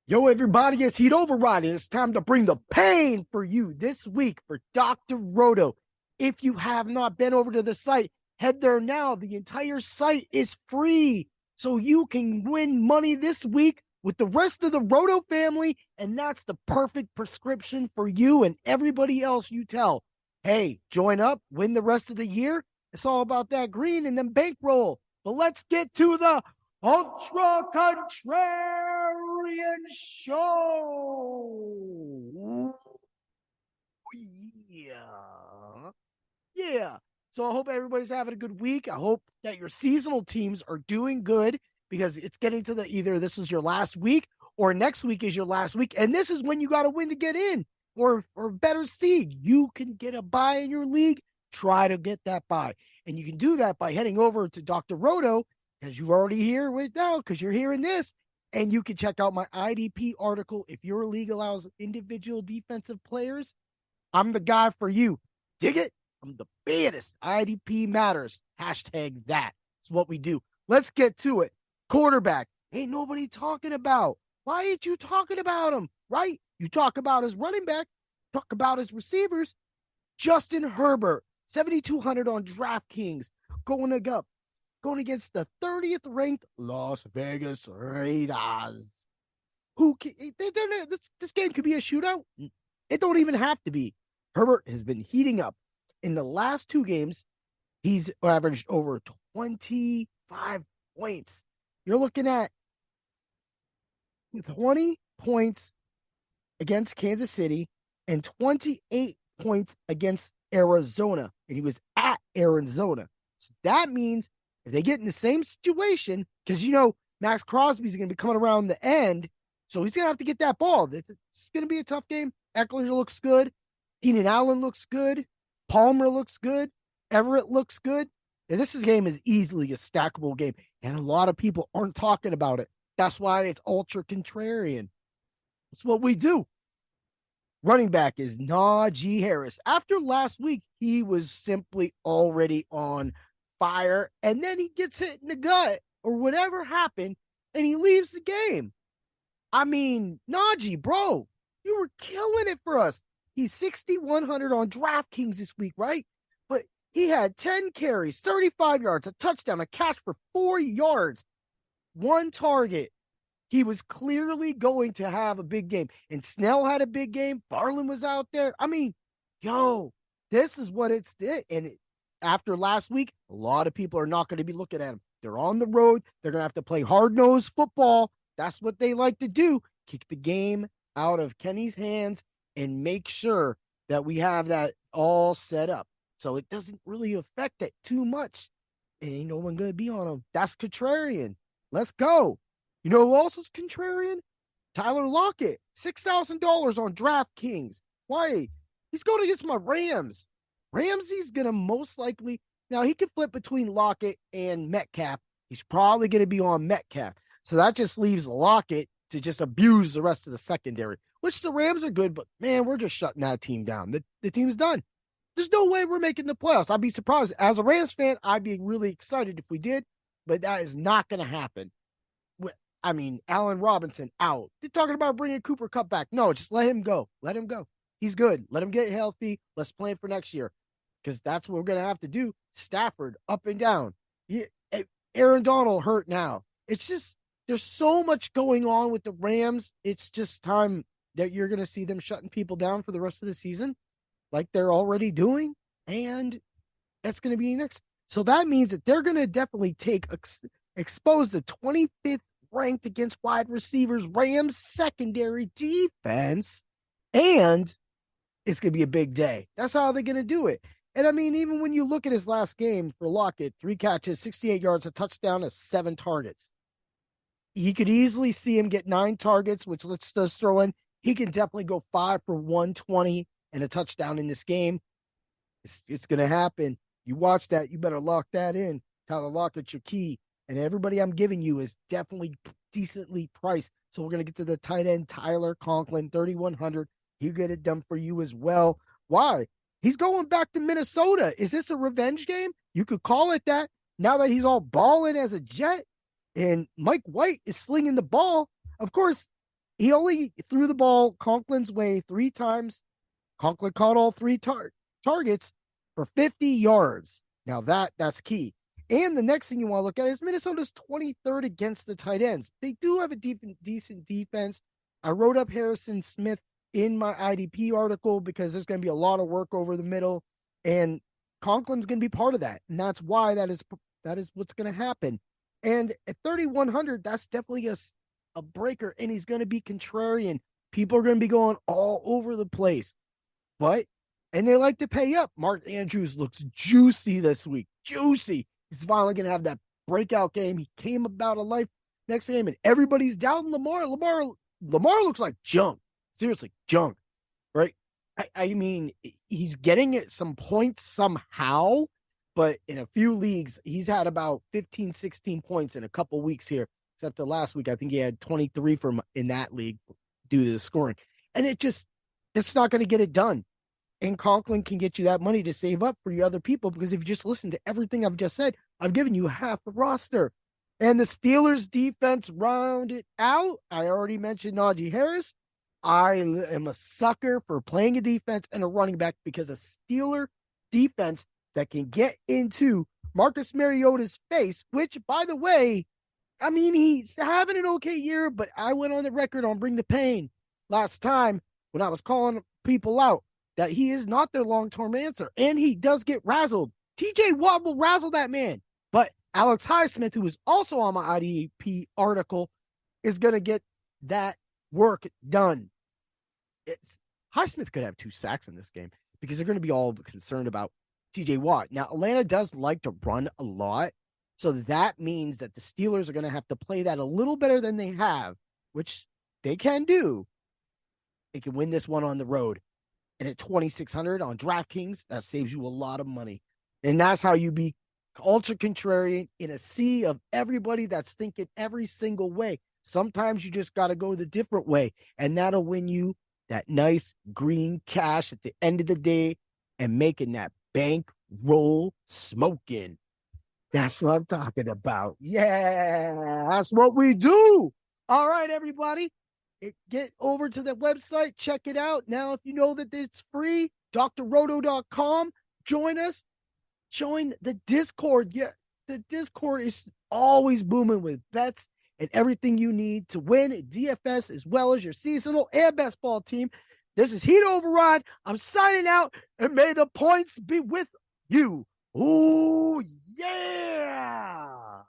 Yo, everybody, it's Heat Override, and it's time to bring the pain for you this week for Dr. Roto. If you have not been over to the site, head there now. The entire site is free, so you can win money this week with the rest of the Roto family, and that's the perfect prescription for you and everybody else you tell. Hey, join up, win the rest of the year. It's all about that green and then bankroll. But let's get to the Ultra Contrarian Show. Yeah. Yeah. So I hope everybody's having a good week. I hope that your seasonal teams are doing good because it's getting to the either this is your last week or next week is your last week. And this is when you got to win to get in or better seed. You can get a bye in your league. Try to get that bye. And you can do that by heading over to Dr. Roto because you're already here with now because you're hearing this. And you can check out my IDP article. If your league allows individual defensive players, I'm the guy for you. Dig it? I'm the baddest. IDP matters. Hashtag that. It's what we do. Let's get to it. Quarterback. Ain't nobody talking about. Why ain't you talking about him? Right? You talk about his running back. Talk about his receivers. Justin Herbert, 7,200 on DraftKings, going against the 30th ranked Las Vegas Raiders. This game could be a shootout. It don't even have to be. Herbert has been heating up. In the last two games, he's averaged over 25 points. You're looking at 20 points against Kansas City and 28 points against Arizona. And he was at Arizona. So that means if they get in the same situation, because Max Crosby's going to be coming around the end, so he's going to have to get that ball. It's going to be a tough game. Eckler looks good. Keenan Allen looks good. Palmer looks good. Everett looks good. And this game is easily a stackable game, and a lot of people aren't talking about it. That's why it's ultra contrarian. That's what we do. Running back is Najee Harris. After last week, he was simply already on fire, and then he gets hit in the gut or whatever happened, and he leaves the game. I mean, Najee, bro, you were killing it for us. He's 6,100 on DraftKings this week, right? But he had 10 carries, 35 yards, a touchdown, a catch for 4 yards, one target. He was clearly going to have a big game. And Snell had a big game. Farland was out there. I mean, this is what it's did. And after last week, a lot of people are not going to be looking at him. They're on the road. They're going to have to play hard-nosed football. That's what they like to do. Kick the game out of Kenny's hands and make sure that we have that all set up. So it doesn't really affect it too much. And ain't no one going to be on him. That's contrarian. Let's go. You know who else is contrarian? Tyler Lockett, $6,000 on DraftKings. Why? He's going against my Rams. Ramsey's going to most likely, now he can flip between Lockett and Metcalf. He's probably going to be on Metcalf. So that just leaves Lockett to just abuse the rest of the secondary, which the Rams are good, but man, we're just shutting that team down. The team's done. There's no way we're making the playoffs. I'd be surprised. As a Rams fan, I'd be really excited if we did, but that is not going to happen. I mean, Allen Robinson out. They're talking about bringing Cooper Kupp back. No, just let him go. Let him go. He's good. Let him get healthy. Let's plan for next year because that's what we're going to have to do. Stafford up and down. Aaron Donald hurt now. It's just there's so much going on with the Rams. It's just time that you're going to see them shutting people down for the rest of the season like they're already doing. And that's going to be next. So that means that they're going to definitely expose the 25th ranked against wide receivers Rams secondary defense, and it's going to be a big day. That's how they're going to do it. And I mean, even when you look at his last game for Lockett, 3 catches, 68 yards, a touchdown, and 7 targets. He could easily see him get 9 targets, which let's just throw in. He can definitely go 5 for 120 and a touchdown in this game. It's going to happen. You watch that. You better lock that in. Tyler Lockett's your key. And everybody I'm giving you is definitely decently priced. So we're going to get to the tight end, Tyler Conklin, 3,100. He'll get it done for you as well. Why? He's going back to Minnesota. Is this a revenge game? You could call it that. Now that he's all balling as a Jet and Mike White is slinging the ball. Of course, He only threw the ball Conklin's way 3 times. Conklin caught all three targets for 50 yards. Now that's key. And the next thing you want to look at is Minnesota's 23rd against the tight ends. They do have a decent defense. I wrote up Harrison Smith in my IDP article because there's going to be a lot of work over the middle, and Conklin's going to be part of that. And that's why that is what's going to happen. And at 3,100, that's definitely a breaker, and he's going to be contrarian. People are going to be going all over the place. And they like to pay up. Mark Andrews looks juicy this week. Juicy. He's finally going to have that breakout game. He came about a life next game, and everybody's doubting Lamar. Lamar looks like junk. Seriously, junk. Right? I mean, he's getting it some points somehow, but in a few leagues, he's had about 15, 16 points in a couple weeks here. Except the last week, I think he had 23 in that league due to the scoring. And it's not going to get it done. And Conklin can get you that money to save up for your other people, because if you just listen to everything I've just said, I've given you half the roster. And the Steelers defense rounded out. I already mentioned Najee Harris. I am a sucker for playing a defense and a running back, because a Steeler defense that can get into Marcus Mariota's face, which, by the way, I mean, he's having an okay year, but I went on the record on Bring the Pain last time when I was calling people out that he is not their long-term answer, and he does get razzled. TJ Watt will razzle that man, but Alex Highsmith, who is also on my IDP article, is going to get that work done. Highsmith could have 2 sacks in this game because they're going to be all concerned about TJ Watt. Now, Atlanta does like to run a lot, so that means that the Steelers are going to have to play that a little better than they have, which they can do. They can win this one on the road. And at 2,600 on DraftKings, that saves you a lot of money. And that's how you be ultra contrarian in a sea of everybody that's thinking every single way. Sometimes you just got to go the different way, and that'll win you that nice green cash at the end of the day and making that bank roll smoking. That's what I'm talking about. Yeah, that's what we do. All right, everybody. Get over to the website. Check it out. Now, if you know that it's free, drroto.com. Join us. Join the Discord. Yeah, the Discord is always booming with bets and everything you need to win DFS as well as your seasonal and best ball team. This is Heat Override. I'm signing out, and may the points be with you. Ooh, yeah.